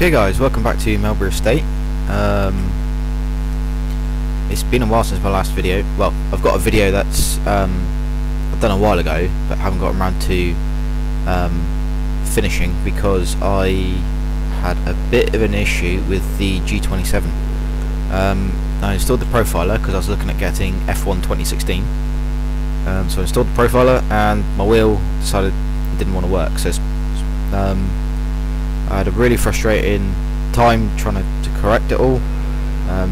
Okay guys, welcome back to Melbery Estate. It's been a while since my last video. Well, I've got a video that's I've done a while ago, but haven't gotten around to finishing because I had a bit of an issue with the G27. I installed the profiler because I was looking at getting F1 2016. So I installed the profiler and my wheel decided it didn't want to work. So I had a really frustrating time trying to correct it all.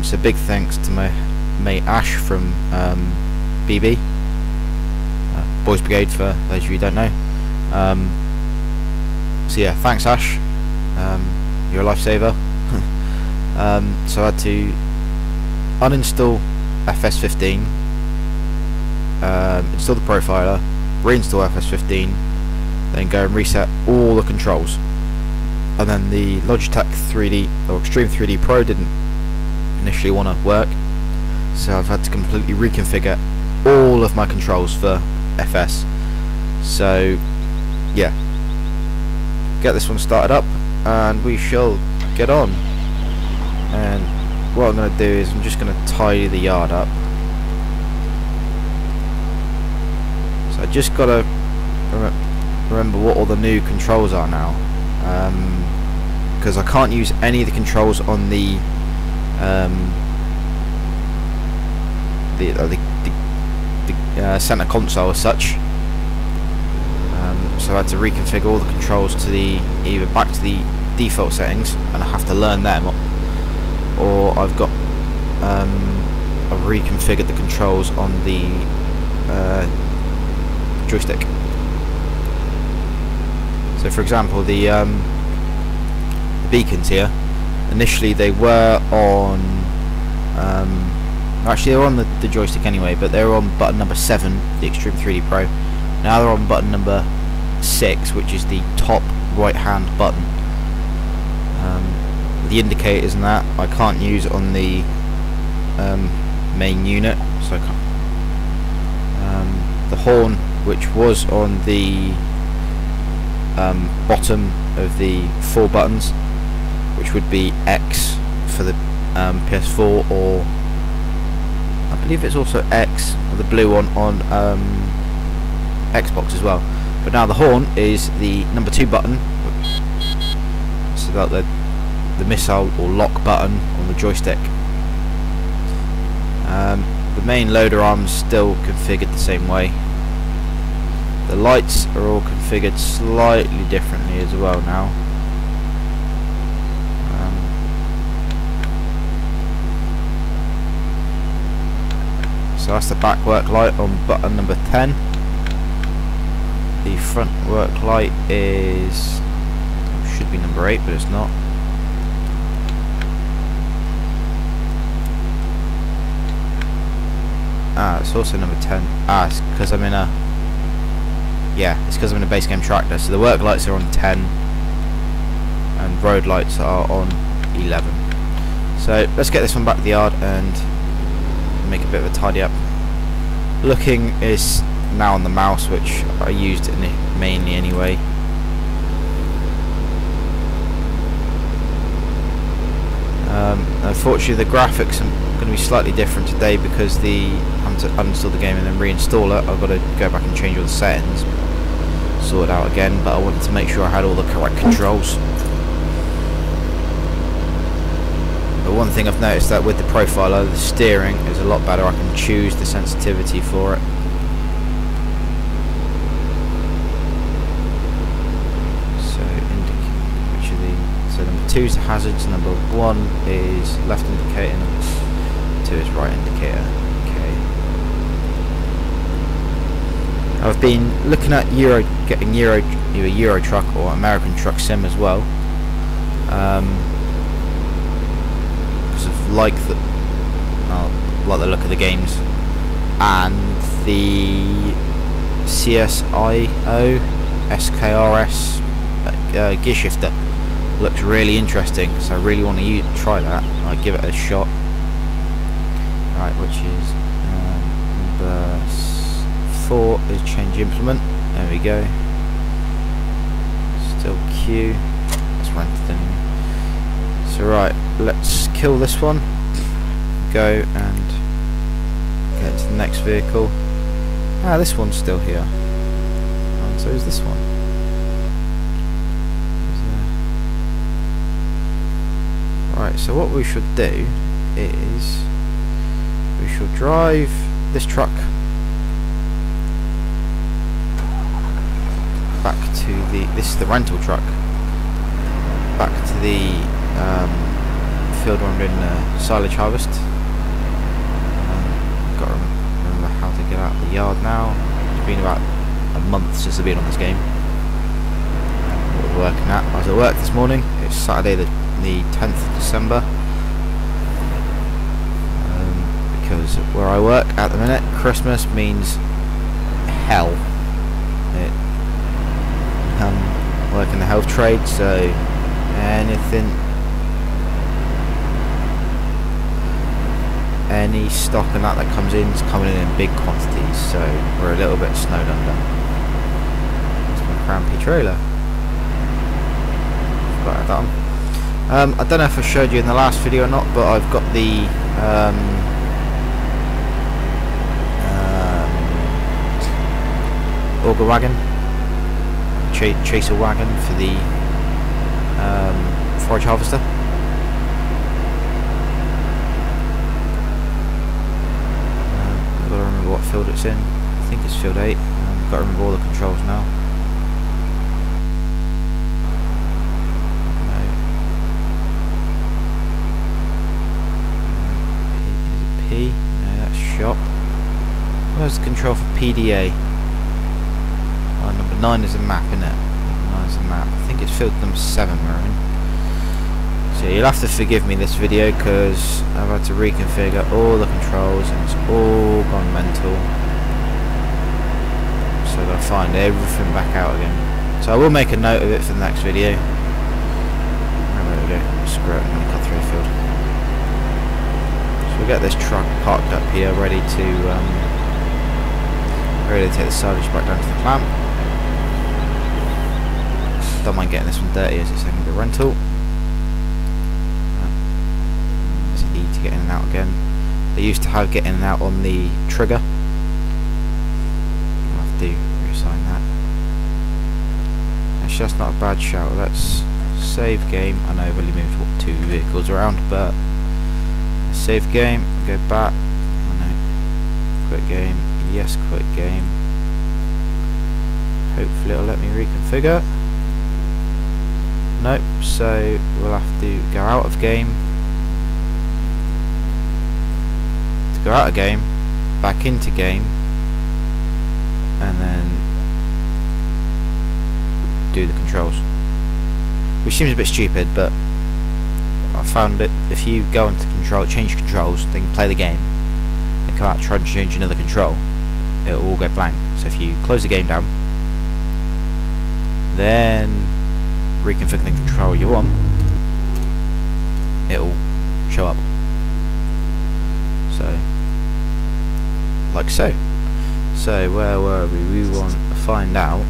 So big thanks to my mate Ash from BB, Boys Brigade for those of you who don't know. So yeah, thanks Ash, you're a lifesaver. So I had to uninstall FS15, install the profiler, reinstall FS15, then go and reset all the controls. And then the Logitech 3D or Extreme 3D Pro didn't initially want to work, so I've had to completely reconfigure all of my controls for FS. So yeah, get this one started up and we shall get on. And what I'm going to do is I'm just going to tidy the yard up. So I just got to remember what all the new controls are now, because I can't use any of the controls on the center console as such. So I had to reconfigure all the controls to either back to the default settings, and I have to learn them, or I've got I've reconfigured the controls on the joystick. So for example, the beacons here, initially they were on actually they were on the joystick anyway, but they were on button number 7, the Extreme 3D Pro. Now they're on button number 6, which is the top right hand button. The indicators and that I can't use on the main unit, so I can't. The horn, which was on the bottom of the 4 buttons, which would be X for the PS4, or I believe it's also X, or the blue one on Xbox as well. But now the horn is the number 2 button, so that the missile or lock button on the joystick. The main loader arms still configured the same way. The lights are all configured slightly differently as well now. So that's the back work light on button number 10. The front work light should be number 8, but it's not. It's also number 10. It's because I'm in a it's because I'm in a base game tractor. So the work lights are on 10 and road lights are on 11. So let's get this one back to the yard and make a bit of a tidy up. Looking is now on the mouse, which I used in it mainly anyway. Unfortunately the graphics are going to be slightly different today because I'm having to uninstall the game and then reinstall it. I've got to go back and change all the settings, sort it out again, but I wanted to make sure I had all the correct controls. But one thing I've noticed that with the profiler, the steering is a lot better. I can choose the sensitivity for it. So number 2 is the hazards, number 1 is left indicator, number 2 is right indicator. Okay. I've been looking at getting either Euro Truck or American Truck Sim as well, because of like the look of the games, and the CSIO SKRS gear shifter looks really interesting, so I really want to try that. I'll give it a shot. Right, which is number 4 is change implement. There we go. Still Q. Let's run to them. So right, let's kill this one. Go and get to the next vehicle. Ah, this one's still here. And so is this one. Right, so what we should do is we should drive this truck back to the, this is the rental truck, back to the field where I'm doing silage harvest. Got to remember how to get out of the yard now. It's been about a month since I've been on this game. What we're working at. I was at work this morning. It's Saturday the 10th of December. Because where I work at the minute, Christmas means hell. Work in the health trade, so any stock and that comes in is coming in big quantities, so we're a little bit snowed under. It's my crampy trailer. Forgot that one. I don't know if I showed you in the last video or not, but I've got the auger wagon, chaser wagon for the forage harvester. I've got to remember what field it's in. I think it's field 8. I've got to remember all the controls now. Is it P? No, that's shop. Where's the control for PDA? Oh, number 9 is a map, isn't it? 9 is a map. I think it's field number 7 we're in. So you'll have to forgive me this video because I've had to reconfigure all the controls and it's all gone mental. So I've got to find everything back out again. So I will make a note of it for the next video. Oh, there we go. Screw it, I'm going to cut through the field. So we'll get this truck parked up here ready to take the silage back down to the plant. Don't mind getting this one dirty as it's only the rental. It's E to get in and out again. They used to have get in and out on the trigger. I'll have to reassign that. Actually, that's not a bad shout. Let's save game. I know I've only moved what, 2 vehicles around, but save game, go back. Oh no. Quit game. Yes, quit game. Hopefully it'll let me reconfigure. Nope, so we'll have to go out of game. To go out of game, back into game, and then do the controls. Which seems a bit stupid, but I found that if you go into control, change controls, then play the game, and come out, try to change another control, it will all go blank. So if you close the game down, then reconfigure the control you want, it'll show up. So, like so. So where were we? We want to find out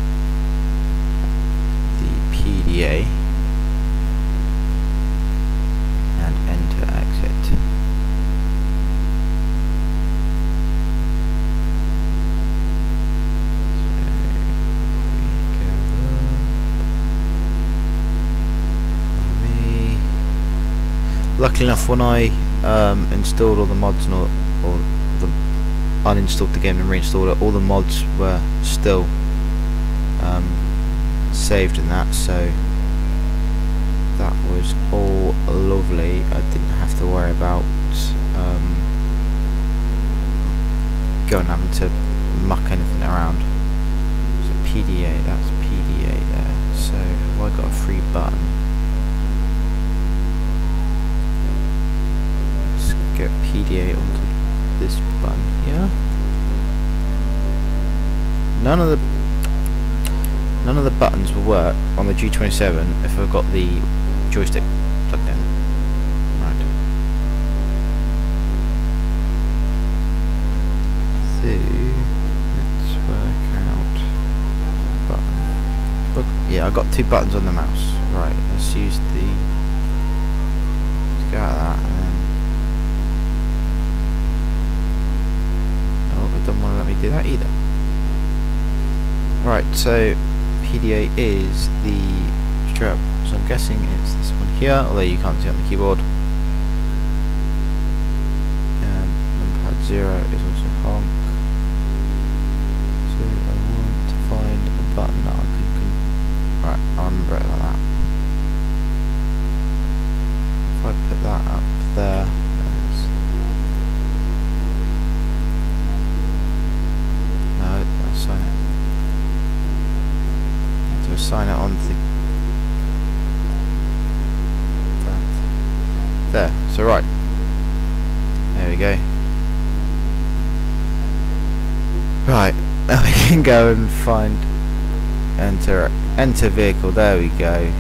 the PDA and enter exit. Luckily enough, when I installed all the mods or the uninstalled the game and reinstalled it, all the mods were still saved in that, so that was all lovely. I didn't have to worry about going having to muck anything around. So PDA, that's PDA there. So have I got a free button? Get PDA onto this button here. None of the buttons will work on the G27 if I've got the joystick plugged in. Right. So let's work out button. Yeah, I've got 2 buttons on the mouse. Right, let's use the go out of that, and then oh, it doesn't want to let me do that either. Right, so PDA is the strap, so I'm guessing it's this one here, although you can't see it on the keyboard. And numpad 0 is also honk. So I want to find a button that I can right, I remember it like that. If I put that up there, no, I'll sign it. To assign it on there. So right, there we go. Right, now we can go and find enter vehicle. There we go.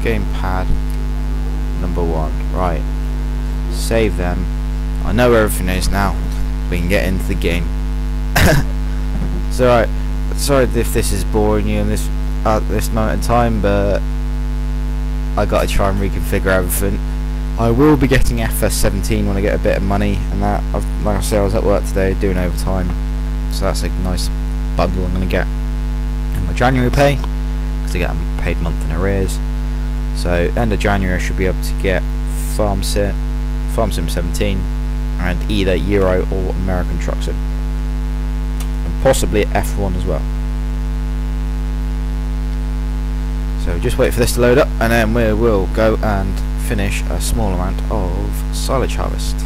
Gamepad number 1. Right, save them. I know where everything is now. We can get into the game. So right, sorry if this is boring you in this at this moment in time, but I gotta try and reconfigure everything. I will be getting FS15 when I get a bit of money, and that, like I said, I was at work today doing overtime, so that's a nice bundle I'm gonna get in my January pay, because I get paid month in arrears. So end of January I should be able to get Farm Sim 17 and either Euro or American Truck Sim, and possibly F1 as well. So just wait for this to load up, and then we will go and finish a small amount of silage harvest.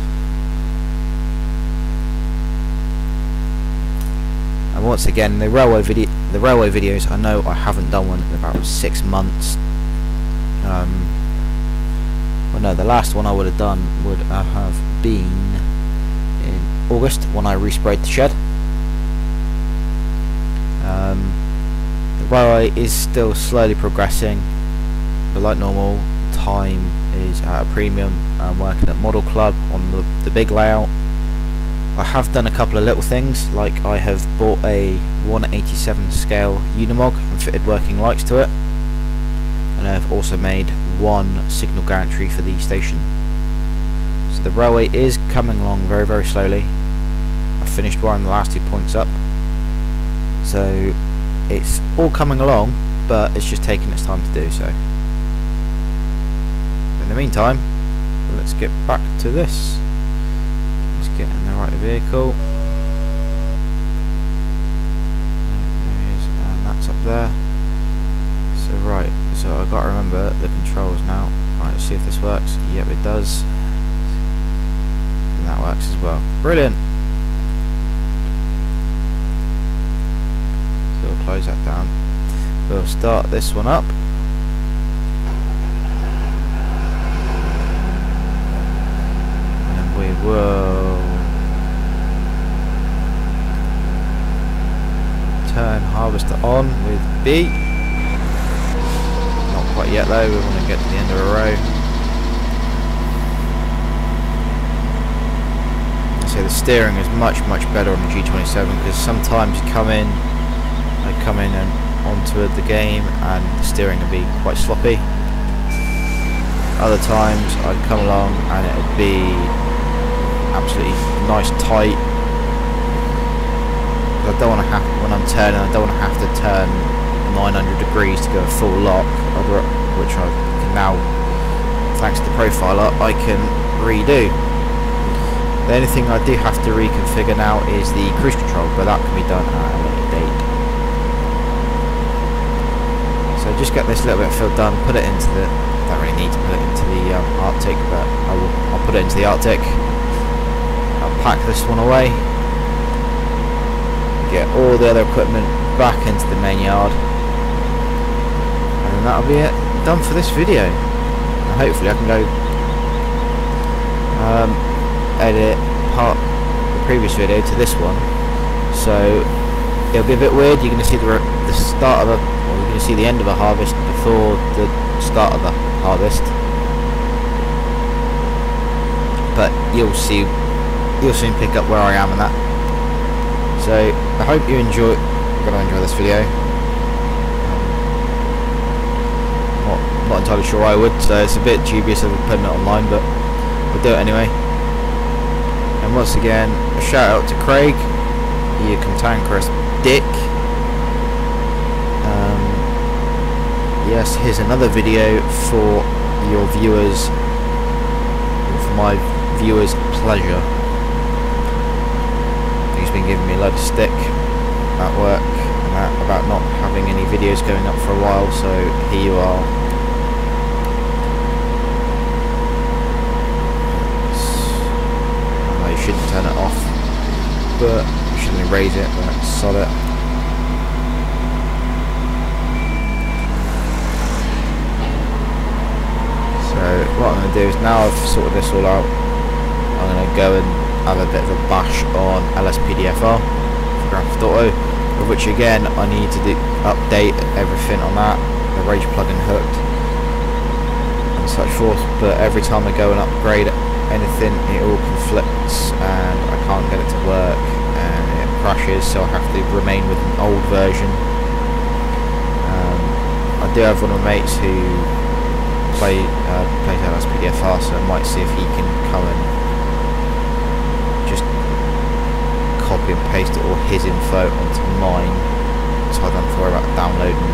And once again, the railway videos, I know I haven't done one in about 6 months. Well, no, the last one I would have done would have been in August when I resprayed the shed. The railway is still slowly progressing, but like normal, time is at a premium. I'm working at Model Club on the big layout. I have done a couple of little things, like I have bought a 1/87 scale Unimog and fitted working lights to it, and I've also made one signal gantry for the station. So the railway is coming along very, very slowly. I finished wiring the last 2 points up, so it's all coming along, but it's just taking its time to do so. In the meantime, let's get back to this. Let's get in the right vehicle. There it is, and that's up there. So right, so I've got to remember the controls now. Right, let's see if this works. Yep, it does. And that works as well. Brilliant. So we'll close that down. We'll start this one up. And we will turn harvester on with B. Not quite yet though, we want to get to the end of a row. So the steering is much better on the G27, because sometimes I come in and onto the game and the steering would be quite sloppy. Other times I'd come along and it would be absolutely nice tight. I don't want to have, when I'm turning, I don't want to have to turn 900 degrees to go a full lock, which I can now, thanks to the profiler, I can redo. The only thing I do have to reconfigure now is the cruise control, but that can be done at a later date. So just get this little bit filled done, put it into the, don't really need to put it into the Arctic, but I'll put it into the Arctic. I'll pack this one away, get all the other equipment back into the main yard, and then that'll be it, done for this video. And hopefully I can go edit part the previous video to this one, so it'll be a bit weird. You're going to see the start of a, or you're going to see the end of a harvest before the start of the harvest, but you'll soon pick up where I am and that. So I hope you going to enjoy this video. Not entirely sure I would, so it's a bit dubious of putting it online, but we'll do it anyway. And once again, a shout out to Craig, you cantankerous dick. Yes, here's another video for your viewers, for my viewers' pleasure. He's been giving me a load of stick at work and that about not having any videos going up for a while, so here you are. I know you shouldn't turn it off, but you shouldn't raise it, but sod it. So what I'm going to do is, now I've sorted this all out, I'm going to go and have a bit of a bash on LSPDFR for Grand Theft Auto, of which again I need to update everything on that, the Rage plugin hooked and such forth, but every time I go and upgrade anything it all conflicts and I can't get it to work and it crashes, so I have to remain with an old version. I do have one of my mates who plays LSPDFR, so I might see if he can come and just copy and paste it, all his info onto mine, so I don't have to worry about downloading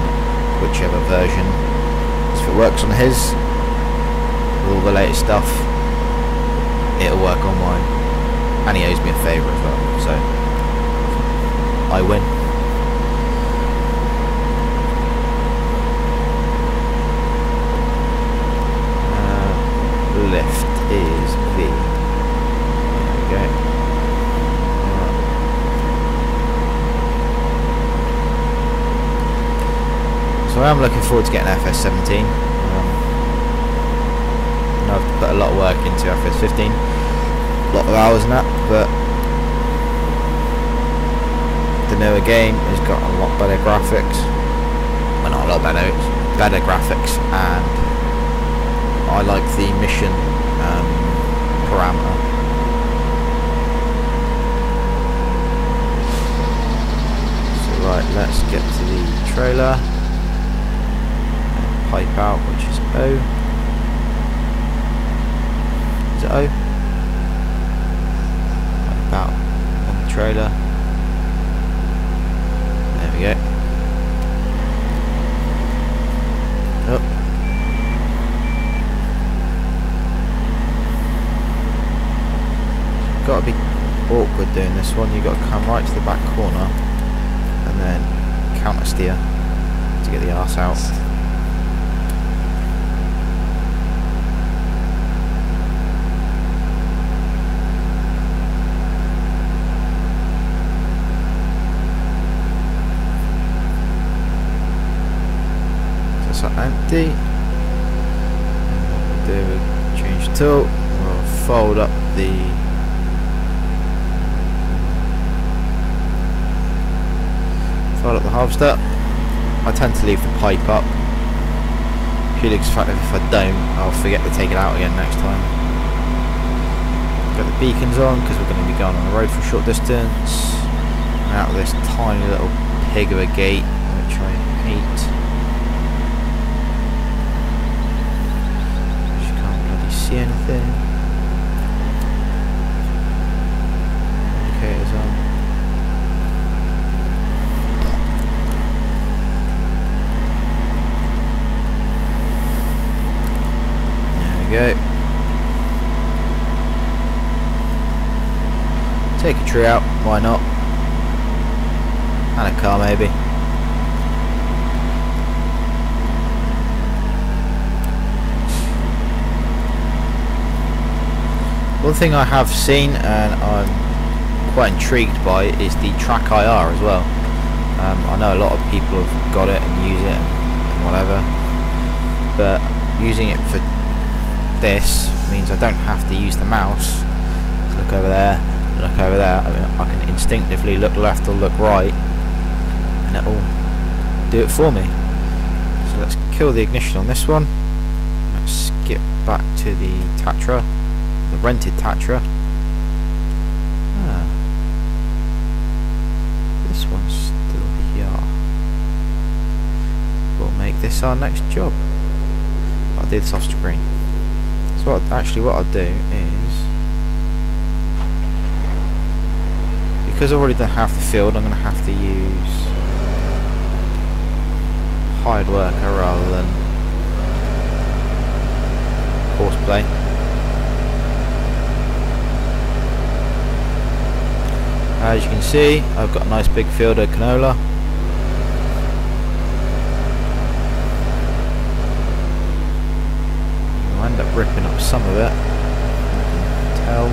whichever version. So if it works on his with all the latest stuff, it'll work on mine, and he owes me a favour as well, so I win. Left is V. There we go. So I am looking forward to getting FS15. I've put a lot of work into FS15, a lot of hours in that, but the newer game has got a lot better graphics. Well, not a lot better, it's better graphics, and I like the mission parameter. So right, let's get to the trailer. Pipe out, which is O. Is it O? Pipe out on the trailer. There we go. Oh. Got to be awkward doing this one. You've got to come right to the back corner and then counter steer to get the arse out. So it's empty. Do a change tool. We'll fold up the harvester. I tend to leave the pipe up purely because if I don't, I'll forget to take it out again next time. Got the beacons on because we're going to be going on the road for a short distance. And out of this tiny little pig of a gate, which I hate. Just can't bloody see anything. Indicators on. Go. Take a tree out, why not? And a car maybe. One thing I have seen and I'm quite intrigued by is the track IR as well. I know a lot of people have got it and use it and whatever, but using it for this means I don't have to use the mouse to look over there, look over there. I mean, I can instinctively look left or look right and it'll do it for me. So let's kill the ignition on this one. Let's skip back to the Tatra, the rented Tatra. This one's still here. We'll make this our next job. do this off screen. So what I'll do is, because I've already done half the field, I'm going to have to use hired worker rather than horseplay. As you can see, I've got a nice big field of canola. I'll end up ripping up some of it, you can tell.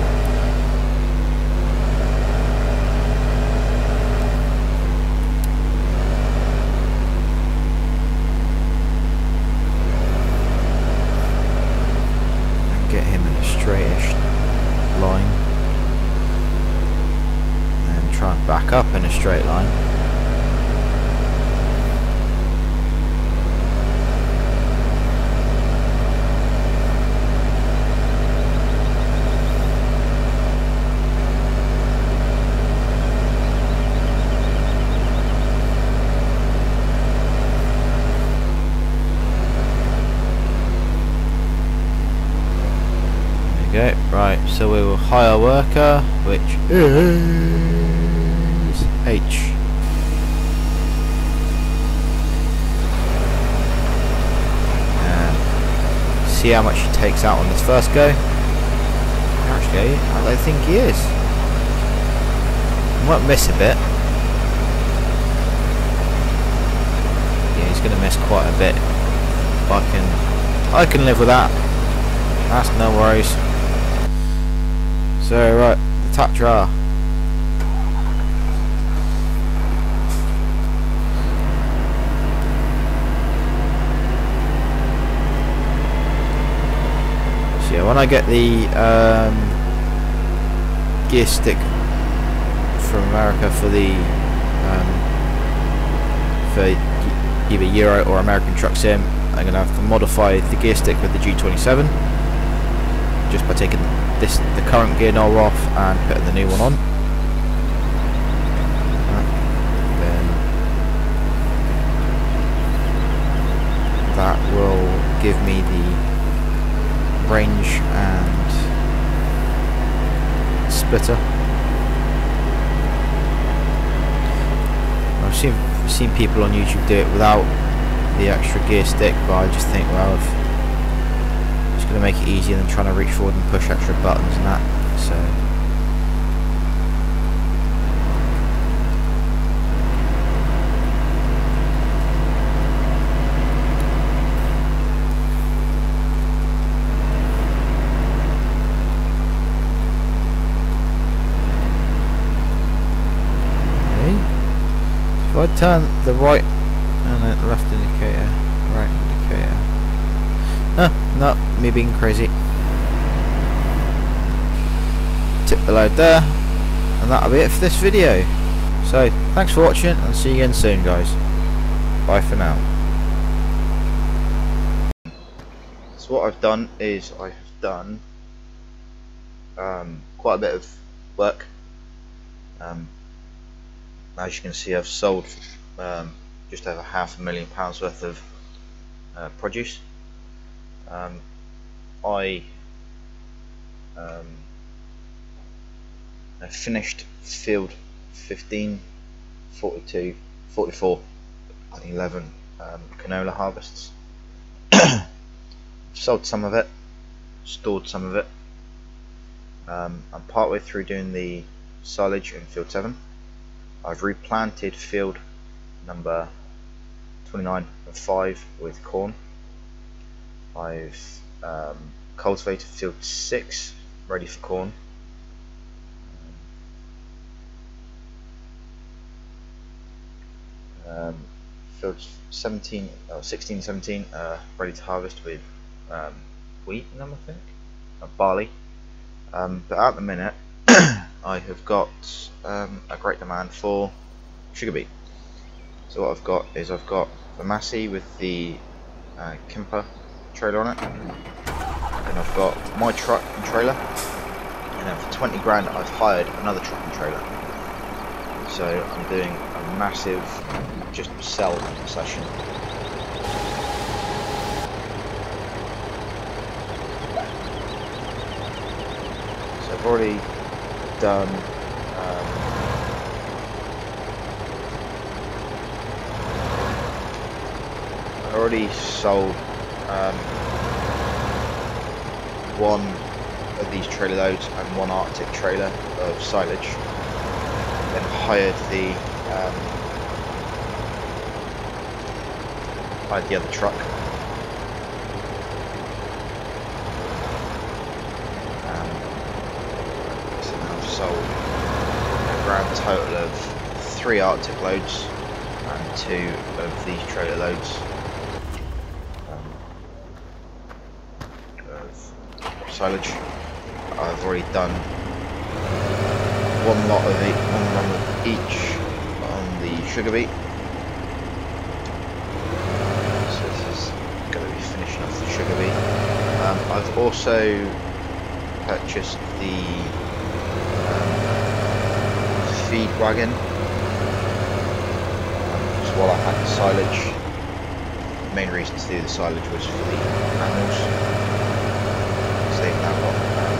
And get him in a straightish line. And try and back up in a straight line. Go. Right, so we will hire worker, which is H. And see how much he takes out on this first go. Actually, I don't think he is. He might miss a bit. Yeah, he's going to miss quite a bit. But I can live with that. That's no worries. So right, the Tatra. So yeah, when I get the gear stick from America for the for either Euro or American Truck Sim, I'm gonna have to modify the gear stick with the G27 just by taking the current gear knob off and putting the new one on. Then that will give me the range and splitter. I've seen people on YouTube do it without the extra gear stick, but I just think, well, it's going to make it easier than trying to reach forward and push extra buttons and that. So okay. If I turn the right and then left indicator, right indicator. No, me being crazy. Tip the load there, and that'll be it for this video. So, thanks for watching, and see you again soon, guys. Bye for now. So what I've done is I've done quite a bit of work. As you can see, I've sold just over £500,000 worth of produce. I finished field 15, 42, 44 and 11 canola harvests. Sold some of it, stored some of it. I'm partway through doing the silage in field 7. I've replanted field number 29 and 5 with corn. I've cultivated field 6 ready for corn. Field 16, 17 ready to harvest with wheat in them, I think, barley. But at the minute I have got a great demand for sugar beet. So what I've got is I've got the Massey with the Kemper trailer on it, and I've got my truck and trailer, and then for 20 grand I've hired another truck and trailer. So I'm doing a massive just sell session. I've already done I already sold one of these trailer loads and one Arctic trailer of silage, then hired the other truck. So now I've sold a grand total of 3 Arctic loads and 2 of these trailer loads of silage. I've already done one lot of one run of each on the sugar beet. So this is going to be finishing off the sugar beet. I've also purchased the feed wagon. So while I had the silage, the main reason to do the silage was for the animals. So they've now got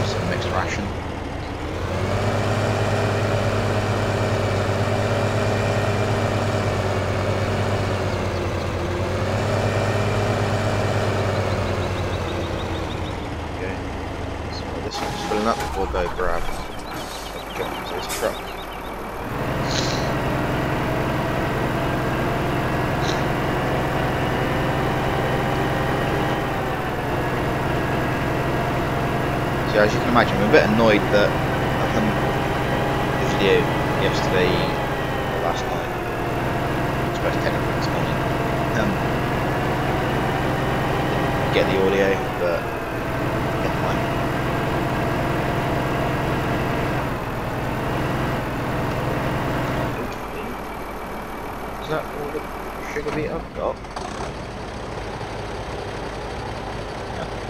some mixed ration. Okay, so while this one's filling up, we'll go grab a drop into this truck. So as you can imagine, I'm a bit annoyed that the video yesterday, or last night, I suppose technically this morning, get the audio, but never mind. Is that all the sugar beet I've got?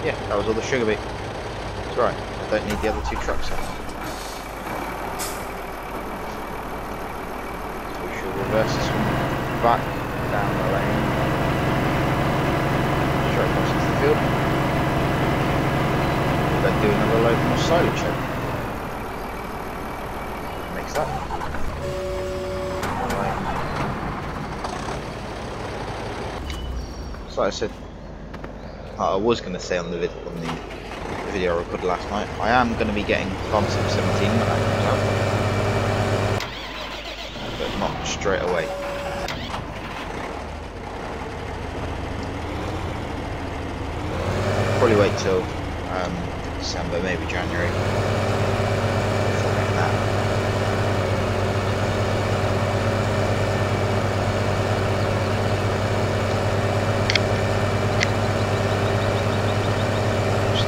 Yeah, that was all the sugar beet. That's right, I don't need the other 2 trucks anymore. So we shall reverse this one back down the lane, straight across into the field. We'll then do another load more silage here. Mix that. Right. So like I said, I was going to say on the video I recorded last night, I am going to be getting FS15 when that comes out, but not straight away. Probably wait till December, maybe January before getting that.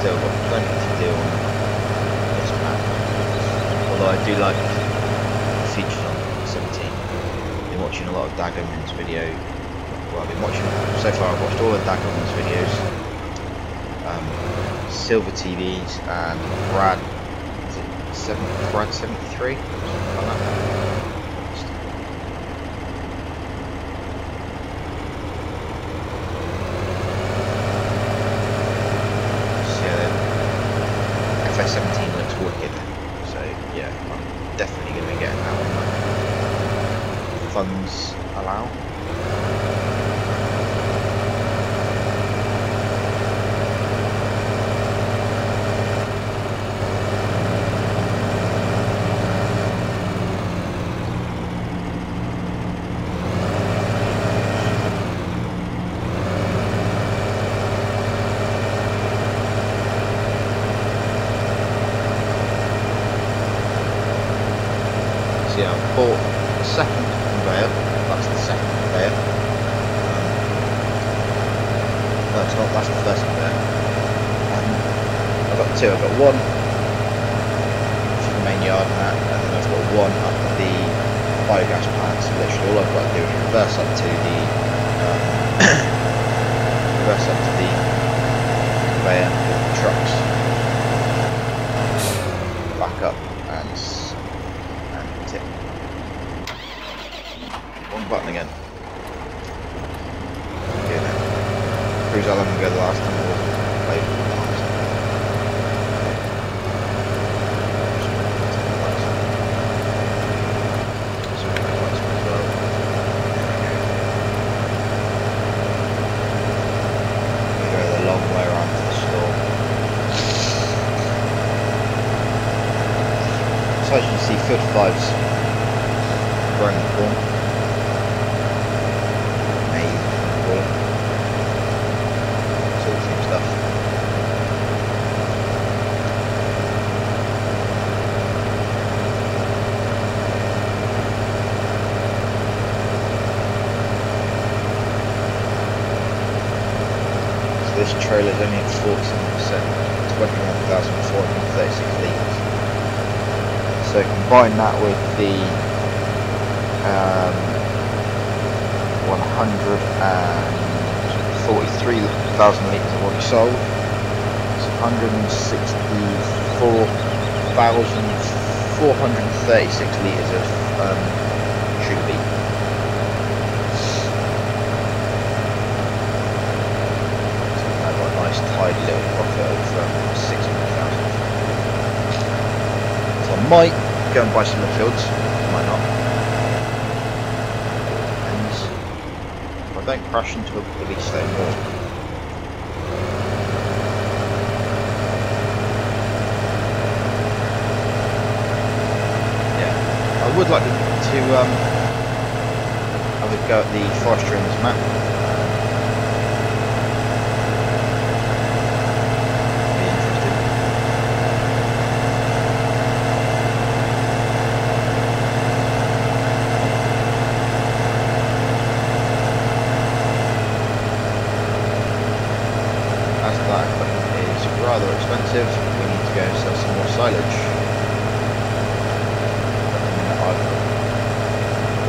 Still got plenty to do on this map, although I do like the features on 17. I've been watching a lot of Dagoman's video. Well, I've been watching, so far I've watched all of Dagoman's videos, Silver TVs and Brad, is it Brad 73? Something like that. FS17 looks wicked, so yeah, I'm definitely going to be getting that one. Funds allow. Yeah, I bought the second conveyor, that's the second conveyor. No, it's not, that's the first conveyor. I've got 2, I've got one for the main yard and that, and then I've got one up at the biogas plant, so literally all I've got to do is reverse up to the conveyor with the trucks, back up and tip. One button again. Okay then. Cruise how long ago the last time we played. FS15's growing the corn. Maize, call it. It's all the same stuff. So this trailer is only at 47%, 21,436 litres. So combine that with the 143,000 litres I've already sold. It's 164,436 litres of sugar beet. So I've got a nice tidy little profit of 600,000. So I might go and buy some more fields, might not. Depends. If I don't crash into a police stone wall. Yeah, I would like to have a go at the forestry on this map. Rather expensive, we need to go sell some more silage.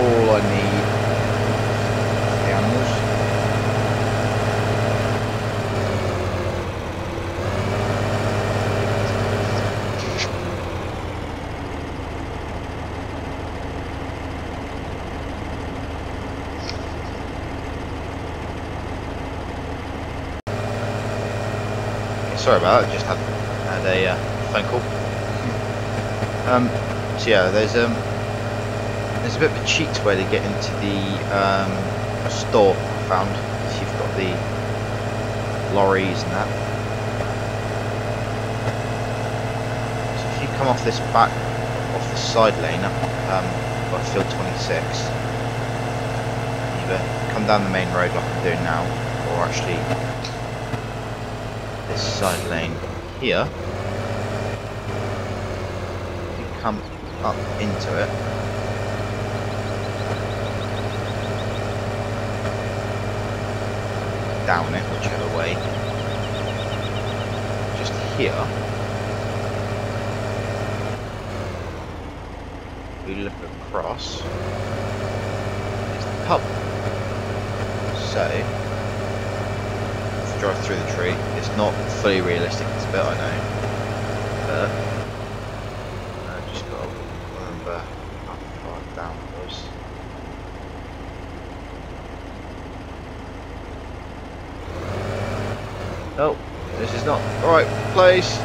All I need is the animals. Sorry about that, just had a phone call. So yeah, there's a bit of a cheat way to get into the store I found, if you've got the lorries and that. So if you come off this off the side lane by field 26, either come down the main road like I'm doing now, or actually this side lane here, you come up into it, down it, whichever way, just here, we look across, it's the pub. So drive through the tree. It's not fully realistic, this bit, I know, but I've just got to remember how far down it was. No, this is not the right place.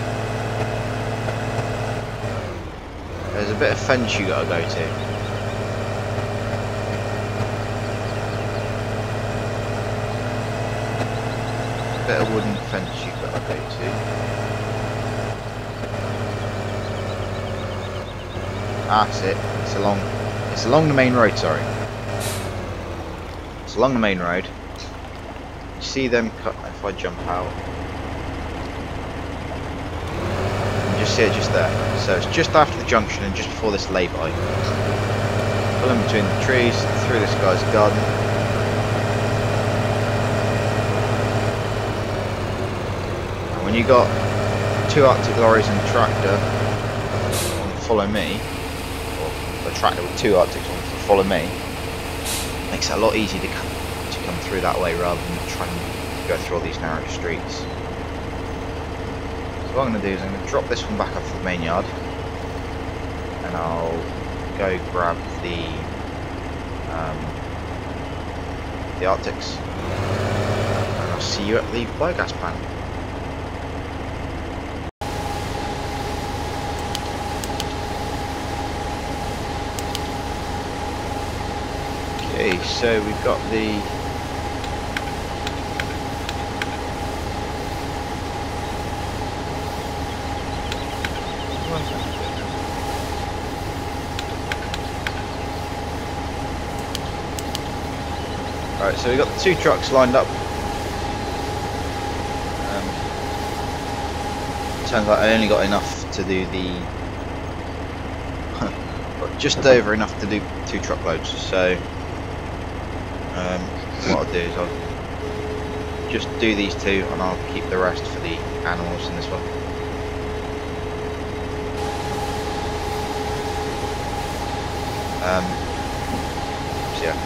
There's a bit of fence you got to go to. Bit of wooden fence you've got to go to. That's it. It's along the main road, sorry. It's along the main road. You see them cut if I jump out. You just see it just there. So it's just after the junction and just before this lay-by. Pull in between the trees, through this guy's garden. When you got 2 Arctic lorries and a tractor on follow me, or a tractor with 2 Arctics on follow me, makes it a lot easier to come through that way rather than trying to go through all these narrow streets. So what I'm going to do is I'm going to drop this one back up to the main yard, and I'll go grab the Arctics, and I'll see you at the biogas plant. Okay, so we've got the So we've got the 2 trucks lined up. Turns out I only got enough to do the just over enough to do 2 truckloads. So what I'll do is I'll just do these 2 and I'll keep the rest for the animals in this one. So yeah.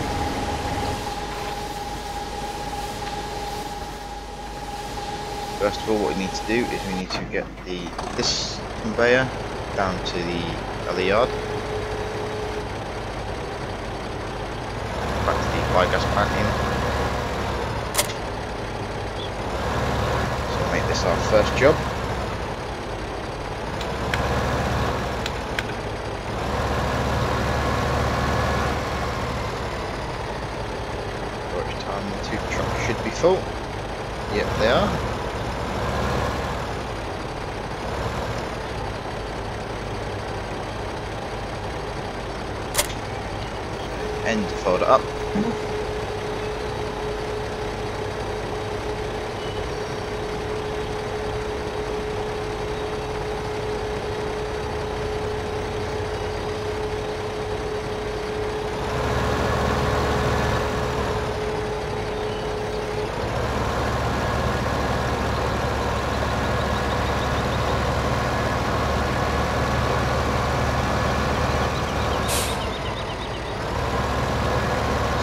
First of all, what we need to do is we need to get this conveyor down to the other yard, back to the biogas plant here. So we'll make this our first job. For which time the 2 trucks should be full. Yep, they are. End to fold it up.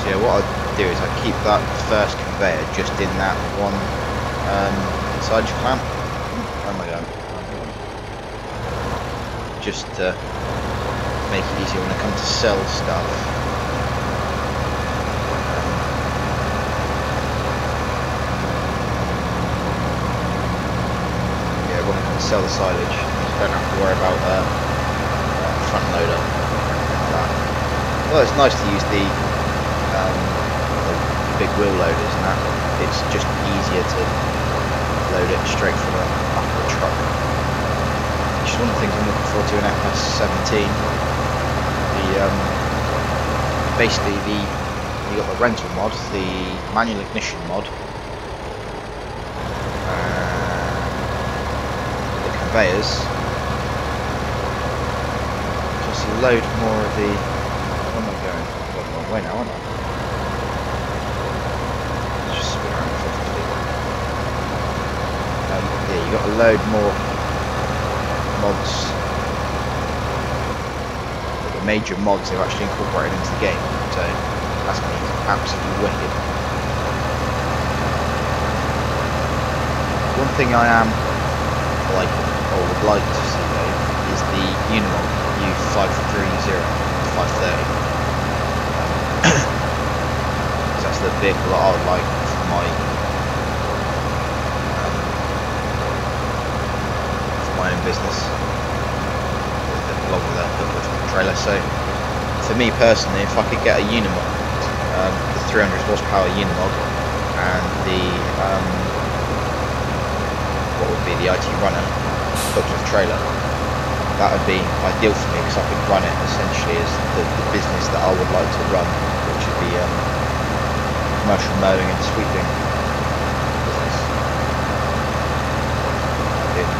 Yeah, what I do is I keep that first conveyor just in that one silage clamp. Where am I going? Just to make it easier when I come to sell stuff. Yeah, when I come to sell the silage, you don't have to worry about front loader like that. Well, it's nice to use the big wheel loaders and that. It's just easier to load it straight from the back of the truck. Which is one of the things I'm looking forward to in FS15. Basically you got the rental mod, the manual ignition mod, the conveyors, just a load more of the. Where am I going? I'm going the wrong way now, aren't I? Yeah, you got a load more mods, the major mods they've actually incorporated into the game, so that's going to be absolutely wicked. One thing I am like, or would like to see though, is the Unimog U530 to 530. That's the vehicle that I would like for my own business, along with the trailer. So for me personally, if I could get a Unimog, the 300 horsepower Unimog, and the what would be the IT runner hooked with trailer, that would be ideal for me, because I could run it essentially as the business that I would like to run, which would be commercial mowing and sweeping business.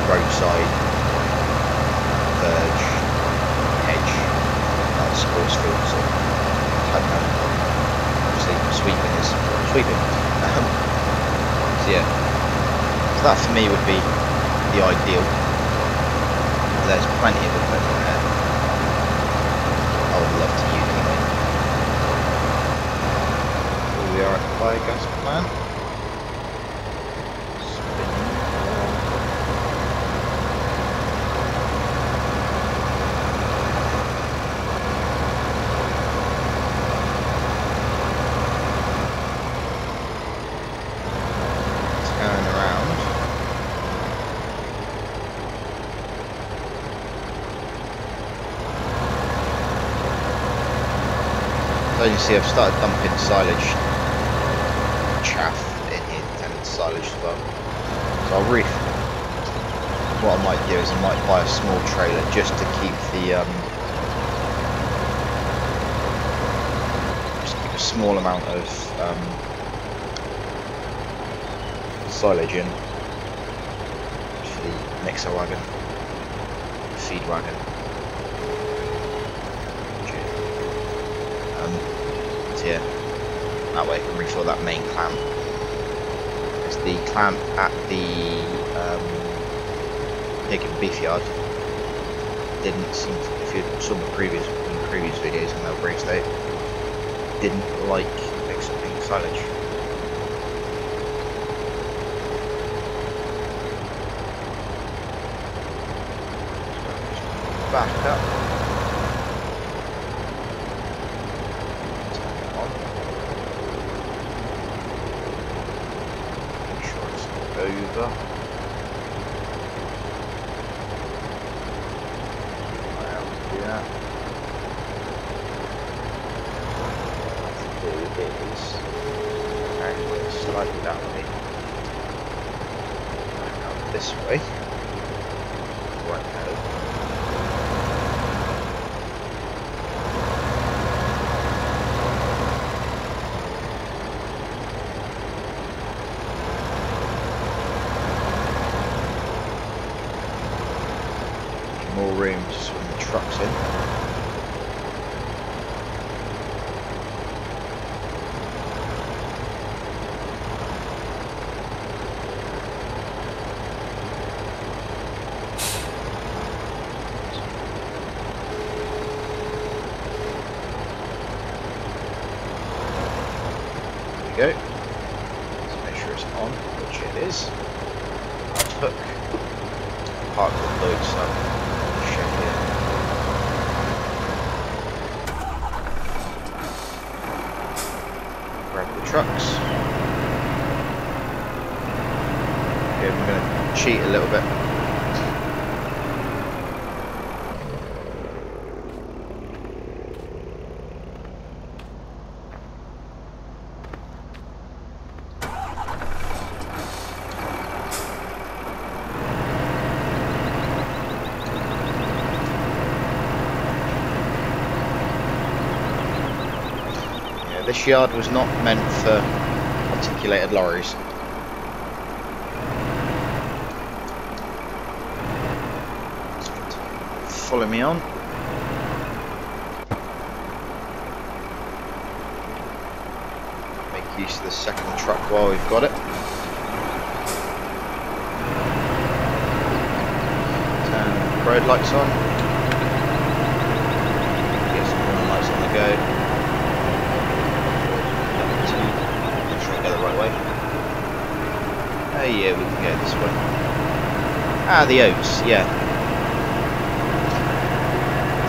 Roadside, verge, hedge, sports fields, or type mowing. Obviously, sweeping is sweeping. So yeah, so that for me would be the ideal. There's plenty of equipment there I would love to use anyway. Here we are at the biogas plant. So you see, I've started dumping silage, chaff in here, and silage as well. So what I might do is I might buy a small trailer just to keep the just keep a small amount of silage in for the mixer wagon, feed wagon. So yeah, that way I can refill that main clamp. Because the clamp at the pig and beef yard didn't seem to, if you saw my previous videos on Melbery Estate, didn't like accepting silage. Back up. Turn it on. Make sure it's over. I'll do that. What I have to do is angle it slightly that way. Back up this way. Right now. More room to swing the trucks in. There we go. Let's make sure it's on, which it is. Hook. Park the boats up. Grab the trucks. Okay, I'm going to cheat a little bit. This yard was not meant for articulated lorries. Follow me on. Make use of the second truck while we've got it. Turn the road lights on. Get some warning lights on the go. Oh yeah, we can go this way. Ah, the oats, yeah.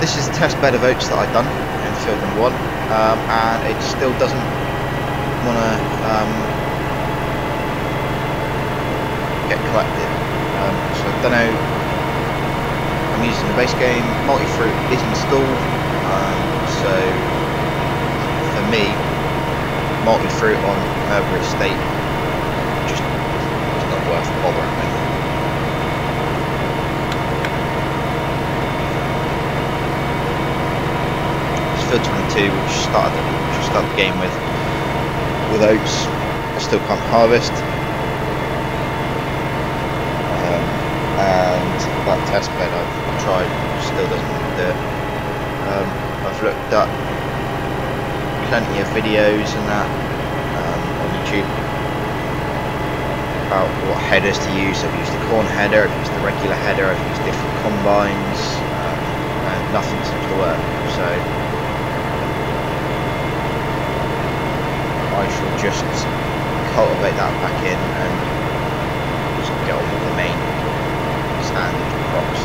This is the test bed of oats that I've done in field number 1, and it still doesn't want to get collected. So I don't know. I'm using the base game. Multi-fruit is installed, so for me, multi-fruit on Melbery Estate just is not worth bothering with. It's field 22, which started the game with oats. I still can't harvest, and that test bed I've tried still doesn't do it. I've looked up plenty of videos and that on YouTube about what headers to use. I've used the corn header, I've used the regular header, I've used different combines, and nothing seems to work. So I shall just cultivate that back in and just get on with the main standard crops.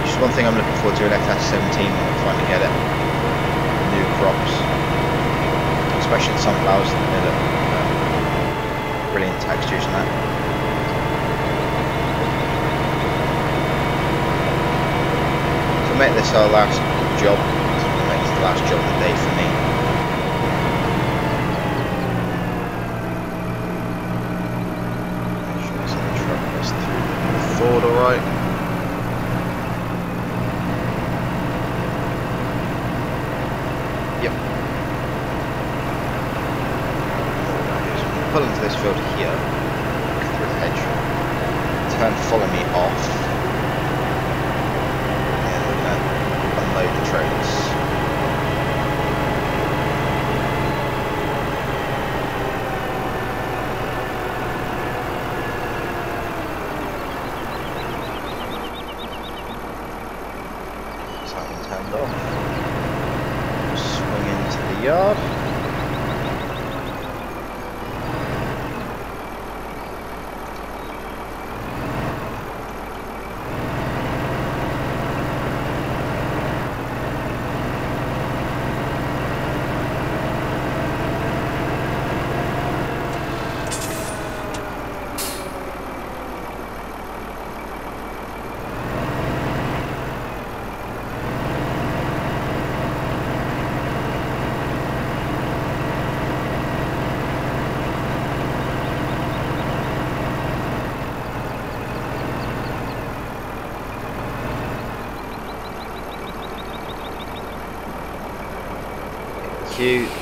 Which is one thing I'm looking forward to in FS15 when I finally get it. New crops. Especially the sunflowers, they look brilliant textures and that. To make this our last job, it makes the last job of the day for me. Make sure it's in the truck goes through the ford alright. Yep. Pull into this field here. through the hedge. Turn, follow me off. And we're going to unload the trailers. Siren turned off. Swing into the yard.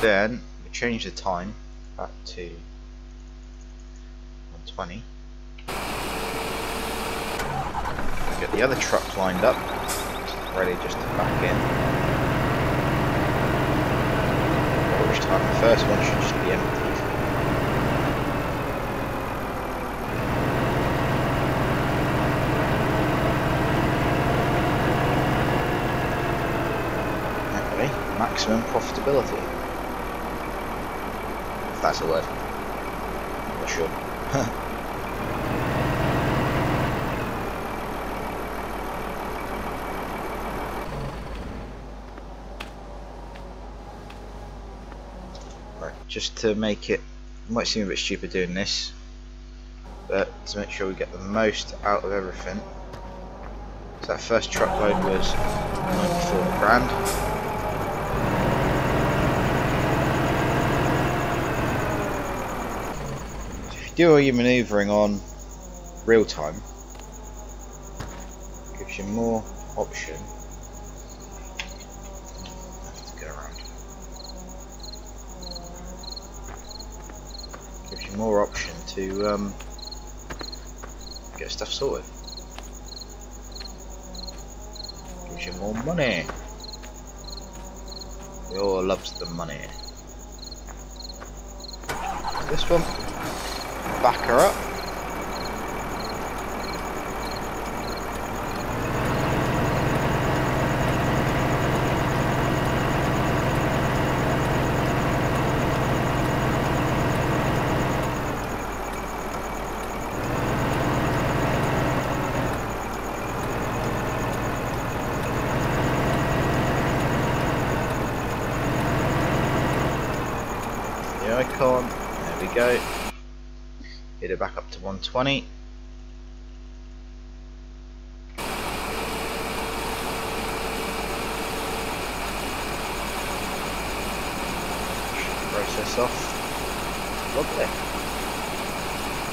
Then we change the time back to 120. Get the other truck lined up, ready just to back in. At which time the first one should just be emptied. Okay, maximum profitability. That's a word. Not sure. Right, just to make it, might seem a bit stupid doing this, but to make sure we get the most out of everything. So that first truckload was 94 grand. Do all your manoeuvring on real time, gives you more option. To go around. Gives you more option to get stuff sorted. Gives you more money. We all loves the money. This one. Back her up. The icon, there we go. Get it back up to 120. Process off. Lovely.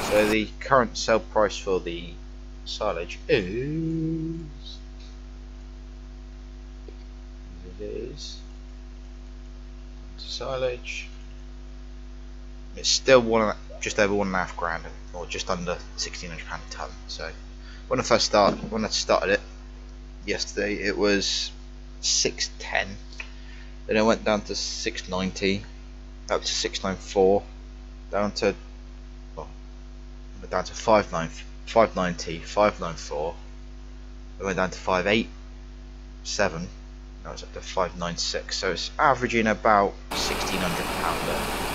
So the current sale price for the silage is. It is silage. It's still just over £1.5 grand, or just under £1,600 a ton. So when I started it yesterday, it was 610. Then it went down to 690, up to 694, down to 590, 594. It went down to 587. Now it's up to 596. So it's averaging about £1,600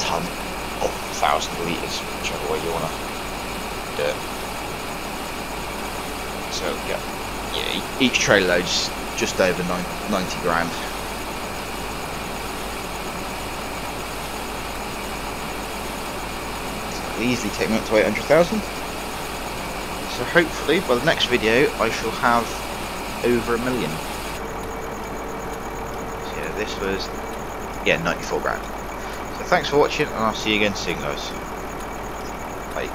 ton of 1,000 litres, whichever way you want to do it. So yeah, each trailer load's just over 90 grand. So it'll easily take me up to 800,000. So hopefully by the next video I shall have over £1 million. So yeah, this was 94 grand. Thanks for watching, and I'll see you again soon, guys. Bye.